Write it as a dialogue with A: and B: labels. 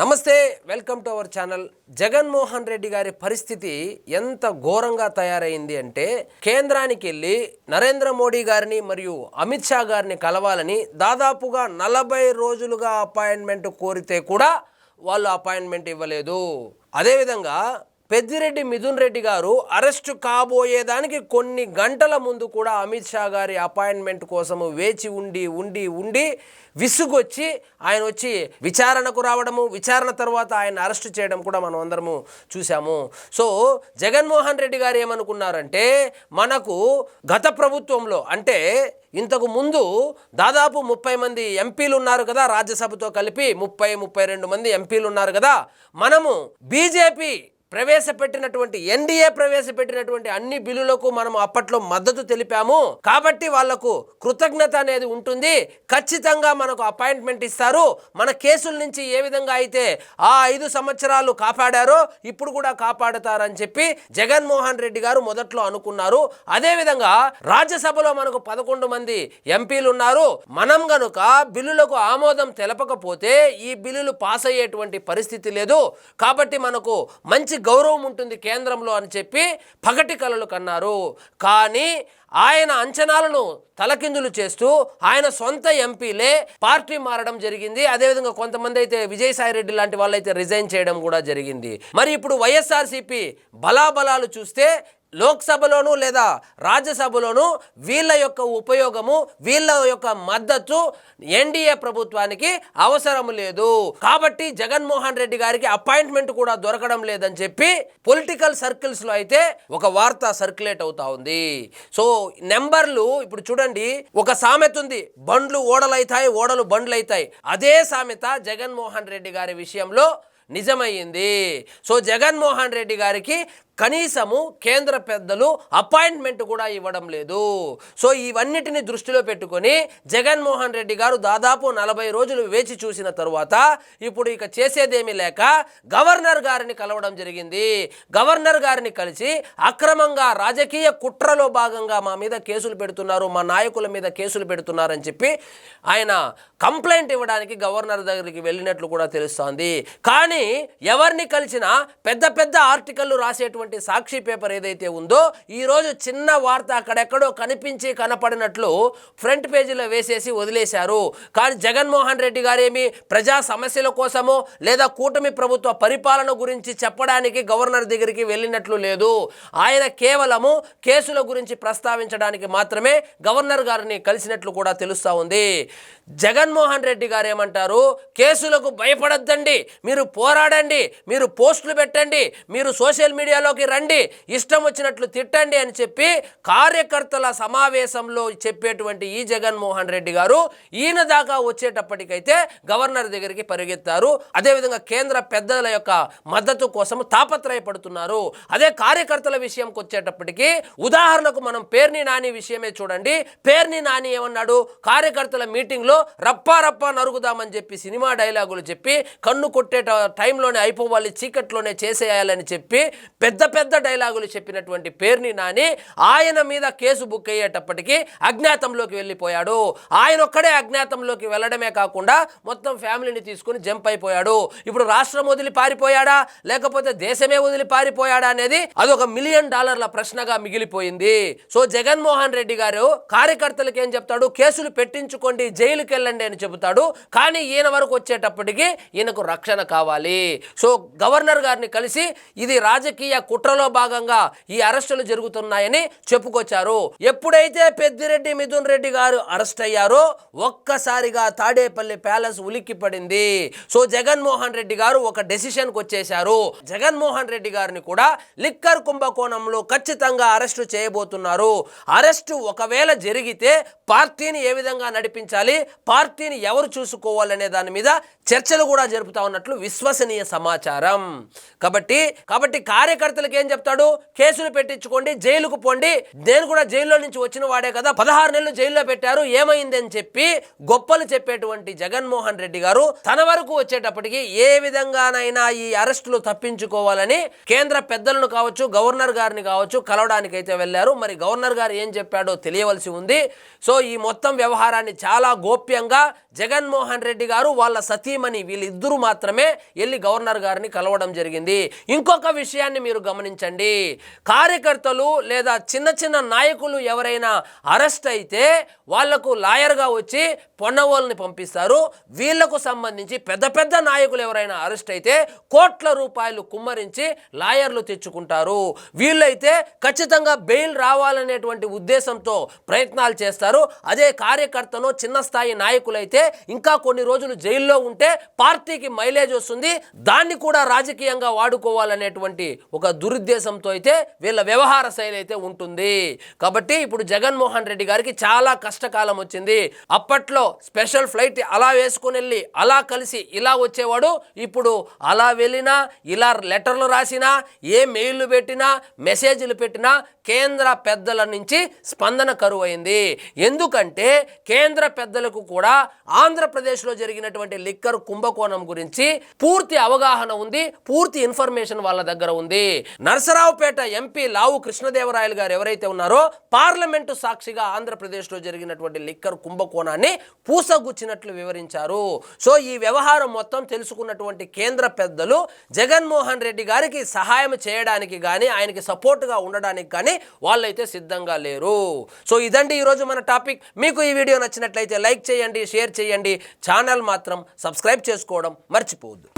A: నమస్తే, welcome to our channel. Jaganmohan Reddy గారి పరిస్థితి ఎంత ఘోరంగా తయారైంది అంటే, కేంద్రానికి వెళ్ళి నరేంద్ర మోడీ గారిని మరియు అమిత్ షా గారిని కలవాలని దాదాపుగా 40 రోజులుగా అపాయింట్మెంట్ కోరితే కూడా వాళ్ళు అపాయింట్మెంట్ ఇవ్వలేదు. అదేవిధంగా పెద్దిరెడ్డి మిథున్ రెడ్డి గారు అరెస్టు కాబోయేదానికి కొన్ని గంటల ముందు కూడా అమిత్ షా గారి అపాయింట్మెంట్ కోసము వేచి ఉండి విసుగొచ్చి ఆయన వచ్చి విచారణకు రావడము, విచారణ తర్వాత ఆయన అరెస్టు చేయడం కూడా మనం అందరము చూసాము. సో జగన్మోహన్ రెడ్డి గారు ఏమనుకున్నారంటే, మనకు గత ప్రభుత్వంలో అంటే ఇంతకు ముందు దాదాపు 30 మంది ఎంపీలు ఉన్నారు కదా, రాజ్యసభతో కలిపి 32 మంది ఎంపీలు ఉన్నారు కదా, మనము బీజేపీ ప్రవేశపెట్టినటువంటి ఎన్డీఏ ప్రవేశపెట్టినటువంటి అన్ని బిల్లులకు మనం అప్పట్లో మద్దతు తెలిపాము కాబట్టి వాళ్లకు కృతజ్ఞత అనేది ఉంటుంది, ఖచ్చితంగా మనకు అపాయింట్మెంట్ ఇస్తారు, మన కేసుల నుంచి ఏ విధంగా అయితే ఆ 5 సంవత్సరాలు కాపాడారో ఇప్పుడు కూడా కాపాడుతారని చెప్పి జగన్మోహన్ రెడ్డి గారు మొదట్లో అనుకున్నారు. అదేవిధంగా రాజ్యసభలో మనకు 11 మంది ఎంపీలు ఉన్నారు, మనం గనుక బిల్లులకు ఆమోదం తెలపకపోతే ఈ బిల్లులు పాస్ అయ్యేటువంటి పరిస్థితి లేదు, కాబట్టి మనకు మంచి గౌరవం ఉంటుంది కేంద్రంలో అని చెప్పి పగటి కలలు కన్నారు. కానీ ఆయన అంచనాలను తలకిందులు చేస్తూ ఆయన సొంత ఎంపీలే పార్టీ మారడం జరిగింది. అదేవిధంగా కొంతమంది అయితే విజయసాయి రెడ్డి లాంటి వాళ్ళైతే రిజైన్ చేయడం కూడా జరిగింది. మరి ఇప్పుడు వైఎస్ఆర్సీపీ బలాబలాలు చూస్తే లోక్సభలోనూ లేదా రాజ్యసభలోనూ వీళ్ళ యొక్క ఉపయోగము, వీళ్ళ యొక్క మద్దతు ఎన్డీఏ ప్రభుత్వానికి అవసరం లేదు, కాబట్టి జగన్మోహన్ రెడ్డి గారికి అపాయింట్మెంట్ కూడా దొరకడం లేదని చెప్పి పొలిటికల్ సర్కిల్స్లో అయితే ఒక వార్త సర్క్యులేట్ అవుతా ఉంది. సో నెంబర్లు ఇప్పుడు చూడండి, ఒక సామెత ఉంది, బండ్లు ఓడలైతాయి, ఓడలు బండ్లు అవుతాయి. అదే సామెత జగన్మోహన్ రెడ్డి గారి విషయంలో నిజమయ్యింది. సో జగన్మోహన్ రెడ్డి గారికి కనీసము కేంద్ర పెద్దలు అపాయింట్మెంట్ కూడా ఇవ్వడం లేదు. సో ఇవన్నిటిని దృష్టిలో పెట్టుకొని జగన్మోహన్ రెడ్డి గారు దాదాపు 40 రోజులు వేచి చూసిన తరువాత ఇప్పుడు ఇక చేసేదేమీ లేక గవర్నర్ గారిని కలవడం జరిగింది. గవర్నర్ గారిని కలిసి అక్రమంగా రాజకీయ కుట్రలో భాగంగా మా మీద కేసులు పెడుతున్నారు, మా నాయకుల మీద కేసులు పెడుతున్నారని చెప్పి ఆయన కంప్లైంట్ ఇవ్వడానికి గవర్నర్ దగ్గరికి వెళ్ళినట్లు కూడా తెలుస్తోంది. కానీ ఎవరిని కలిసినా పెద్ద పెద్ద ఆర్టికల్లు రాసేటువంటి సాక్షి పేపర్ ఏదైతే ఉందో ఈరోజు చిన్న వార్త అక్కడెక్కడో కనిపించి కనపడినట్లు ఫ్రంట్ పేజీలో వేసేసి వదిలేశారు. కానీ జగన్మోహన్ రెడ్డి గారేమి ప్రజా సమస్యల కోసమో లేదా కూటమి ప్రభుత్వ పరిపాలన గురించి చెప్పడానికి గవర్నర్ దగ్గరికి వెళ్ళినట్లు లేదు. ఆయన కేవలము కేసుల గురించి ప్రస్తావించడానికి మాత్రమే గవర్నర్ గారిని కలిసినట్లు కూడా తెలుస్తూ ఉంది. జగన్మోహన్ రెడ్డి గారు ఏమంటారు, కేసులకు భయపడద్దండి, మీరు పోరాడండి, మీరు పోస్టులు పెట్టండి, మీరు సోషల్ మీడియాలోకి రండి, ఇష్టం వచ్చినట్లు తిట్టండి అని చెప్పి కార్యకర్తల సమావేశంలో చెప్పేటువంటి ఈ జగన్మోహన్ రెడ్డి గారు ఈయన దాకా వచ్చేటప్పటికైతే గవర్నర్ దగ్గరికి పరిగెత్తారు. అదేవిధంగా కేంద్ర పెద్దల యొక్క మద్దతు కోసం తాపత్రయపడుతున్నారు. అదే కార్యకర్తల విషయంకి వచ్చేటప్పటికి ఉదాహరణకు మనం పేర్ని నాని విషయమే చూడండి. పేర్ని నాని ఏమన్నాడు, కార్యకర్తల మీటింగ్లో రప్పా రప్పా నరుగుదామని చెప్పి సినిమా డైలాగులు చెప్పి కన్ను కొట్టే టైంలోనే అయిపోవాలి, చీకట్లోనే చేసేయాలని చెప్పి పెద్ద పెద్ద డైలాగులు చెప్పినటువంటి పేర్ని నాని ఆయన మీద కేసు బుక్ అయ్యేటప్పటికి అజ్ఞాతంలోకి వెళ్ళిపోయాడు. ఆయన ఒక్కడే అజ్ఞాతంలోకి వెళ్ళడమే కాకుండా మొత్తం ఫ్యామిలీని తీసుకుని జంప్ అయిపోయాడు. ఇప్పుడు రాష్ట్రం వదిలి పారిపోయాడా లేకపోతే దేశమే వదిలి పారిపోయాడా అనేది అదొక $1 మిలియన్ ప్రశ్నగా మిగిలిపోయింది. సో జగన్మోహన్ రెడ్డి గారు కార్యకర్తలకు ఏం చెప్తాడు, కేసులు పెట్టించుకోండి, జైలుకి వెళ్ళండి అని చెబుతాడు. కానీ ఈయన వరకు వచ్చేటప్పటికి ఈయనకు రక్షణ కావాలి. సో గవర్నర్ గారిని కలిసి ఇది రాజకీయ కుట్రలో భాగంగా ఈ అరెస్టులు జరుగుతున్నాయని చెప్పుకొచ్చారు. ఎప్పుడైతే పెద్దిరెడ్డి మిథున్ రెడ్డి గారు అరెస్ట్ అయ్యారో ఒక్కసారిగా తాడేపల్లి ప్యాలెస్ ఉలిక్కి పడింది. సో జగన్మోహన్ రెడ్డి గారు ఒక డెసిషన్కి వచ్చేశారు. జగన్మోహన్ రెడ్డి గారిని కూడా లిక్కర్ కుంభకోణంలో ఖచ్చితంగా అరెస్టు చేయబోతున్నారు. అరెస్టు ఒకవేళ జరిగితే పార్టీని ఏ విధంగా నడిపించాలి, పార్టీని ఎవరు చూసుకోవాలనే దాని మీద చర్చలు కూడా జరుపుతా ఉన్నట్లు విశ్వసనీయ సమాచారం. కాబట్టి కార్యకర్తలకు ఏం చెప్తాడు, కేసులు పెట్టించుకోండి, జైలుకు పోండి, నేను కూడా జైల్లో నుంచి వచ్చిన వాడే కదా, 16 నెలలు జైల్లో పెట్టారు, ఏమైంది అని చెప్పి గొప్పలు చెప్పేటువంటి జగన్మోహన్ రెడ్డి గారు తన వరకు వచ్చేటప్పటికి ఏ విధంగానైనా ఈ అరెస్టులు తప్పించుకోవాలని కేంద్ర పెద్దలను కావచ్చు, గవర్నర్ గారిని కావచ్చు కలవడానికి అయితే వెళ్ళారు. మరి గవర్నర్ గారు ఏం చెప్పాడో తెలియవలసి ఉంది. సో ఈ మొత్తం వ్యవహారాన్ని చాలా గోప్యంగా జగన్మోహన్ రెడ్డి గారు వాళ్ళ సతీమణి వీళ్ళిద్దరూ మాత్రమే వెళ్ళి గవర్నర్ గారిని కలవడం జరిగింది. ఇంకొక విషయాన్ని మీరు గమనించండి, కార్యకర్తలు లేదా చిన్న చిన్న నాయకులు ఎవరైనా అరెస్ట్ అయితే వాళ్లకు లాయర్గా వచ్చి పొన్నవోలుని పంపిస్తారు. వీళ్లకు సంబంధించి పెద్ద పెద్ద నాయకులు ఎవరైనా అరెస్ట్ అయితే కోట్ల రూపాయలు కుమ్మరించి లాయర్లు తెచ్చుకుంటారు. వీళ్ళైతే ఖచ్చితంగా బెయిల్ రావాలనేటువంటి ఉద్దేశంతో ప్రయత్నాలు చేస్తారు. అదే కార్యకర్తను చిన్న స్థాయి నాయకులైతే ఇంకా కొన్ని రోజులు జైల్లో ఉంటే పార్టీకి మైలేజ్ వస్తుంది, దాన్ని కూడా రాజకీయంగా వాడుకోవాలనేటువంటి ఒక దురుద్దేశంతో అయితే వీళ్ళ వ్యవహార శైలి అయితే ఉంటుంది. కాబట్టి ఇప్పుడు జగన్మోహన్ రెడ్డి గారికి చాలా కష్టకాలం వచ్చింది. అప్పట్లో స్పెషల్ ఫ్లైట్ అలా వేసుకుని వెళ్ళి అలా కలిసి ఇలా వచ్చేవాడు. ఇప్పుడు అలా వెళ్ళినా, ఇలా లెటర్లు రాసినా, ఏ మెయిల్లు పెట్టినా, మెసేజ్లు పెట్టినా కేంద్ర పెద్దల నుంచి స్పందన కరువైంది. ఎందుకంటే కేంద్ర పెద్దలకు కూడా ఆంధ్రప్రదేశ్లో జరిగినటువంటి లిక్కర్ కుంభకోణం గురించి పూర్తి అవగాహన ఉంది, పూర్తి ఇన్ఫర్మేషన్ వాళ్ళ దగ్గర ఉంది. నరసరావుపేట ఎంపీ లావు కృష్ణదేవరాయలు గారు ఎవరైతే ఉన్నారో పార్లమెంటు సాక్షిగా ఆంధ్రప్రదేశ్లో జరిగినటువంటి లిక్కర్ కుంభకోణాన్ని పూసగుచ్చినట్లు వివరించారు. సో ఈ వ్యవహారం మొత్తం తెలుసుకున్నటువంటి కేంద్ర పెద్దలు జగన్మోహన్ రెడ్డి గారికి సహాయం చేయడానికి కానీ, ఆయనకి సపోర్ట్గా ఉండడానికి కానీ వాళ్ళైతే సిద్ధంగా లేరు. సో ఇదండి ఈరోజు మన టాపిక్. మీకు ఈ వీడియో నచ్చినట్లయితే లైక్ చేయండి, షేర్ చేయండి, ఛానల్ మాత్రం సబ్స్క్రైబ్ చేసుకోవడం మర్చిపోవద్దు.